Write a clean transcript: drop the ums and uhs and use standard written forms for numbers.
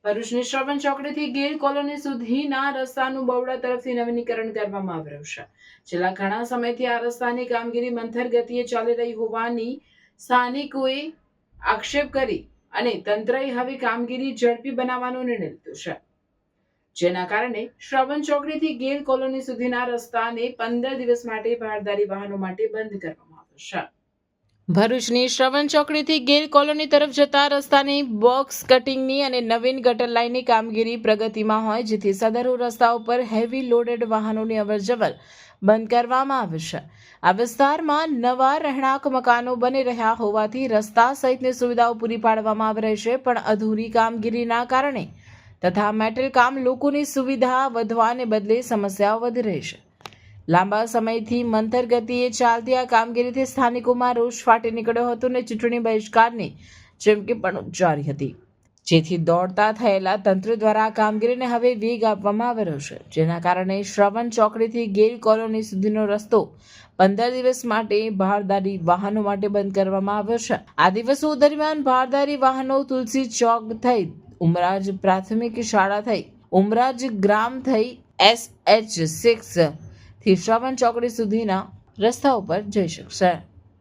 ભરૂચની શ્રવણ ચોકડીથી ગીર કોલોની સુધીના રસ્તાનું બરોડા તરફથી નવીનીકરણ કરવામાં આવી રહ્યું છે. છેલ્લા ઘણા સમયથી આ રસ્તાની કામગીરી મંથર ગતિએ ચાલી રહી હોવાની સ્થાનિકોએ આક્ષેપ કરી અને તંત્રએ હવે કામગીરી ઝડપી બનાવવાનો નિર્ણય લીધો છે, જેના કારણે શ્રવણ ચોકડીથી ગીર કોલોની સુધીના રસ્તાને 15 દિવસ માટે ભારદારી વાહનો માટે બંધ કરવામાં આવ્યો છે. ભરૂચની શ્રવણ ચોકડીથી ગીર કોલોની તરફ જતા રસ્તાની બોક્સ કટિંગની અને નવીન ગટર લાઇનની કામગીરી પ્રગતિમાં હોય, જેથી સદરુ રસ્તા ઉપર હેવી લોડેડ વાહનોની અવરજવર બંધ કરવામાં આવે છે. આ વિસ્તારમાં નવા રહેણાંક મકાનો બની રહ્યા હોવાથી રસ્તા સહિતની સુવિધાઓ પૂરી પાડવામાં આવી રહી છે, પણ અધૂરી કામગીરીના કારણે તથા મેટલ કામ લોકોની સુવિધા વધવાને બદલે સમસ્યાઓ વધી રહી છે. લાંબા સમયથી મંથર ગતિએ ચાલતી આ કામગીરીથી સ્થાનિકોમાં રોષ ફાટી નીકળ્યો હતો અને ચૂંટણી બહિષ્કારની ચીમકી પણ ઉચ્ચારી હતી, જેથી દોડતા થયેલા તંત્ર દ્વારા આ કામગીરીને હવે વેગ આપવામાં આવી રહ્યો છે, જેના કારણે શ્રવણ ચોકડીથી ગીર કોલોની સુધીનો રસ્તો 15 દિવસ માટે ભારદારી વાહનો માટે બંધ કરવામાં આવ્યો છે. આ દિવસો દરમિયાન ભારદારી વાહનો તુલસી ચોક થઈ ઉમરાજ પ્રાથમિક શાળા થઈ ઉમરાજ ગ્રામ થઈ SH6 થી શ્રવણ ચોકડી સુધીના રસ્તા ઉપર જઈ શકશે.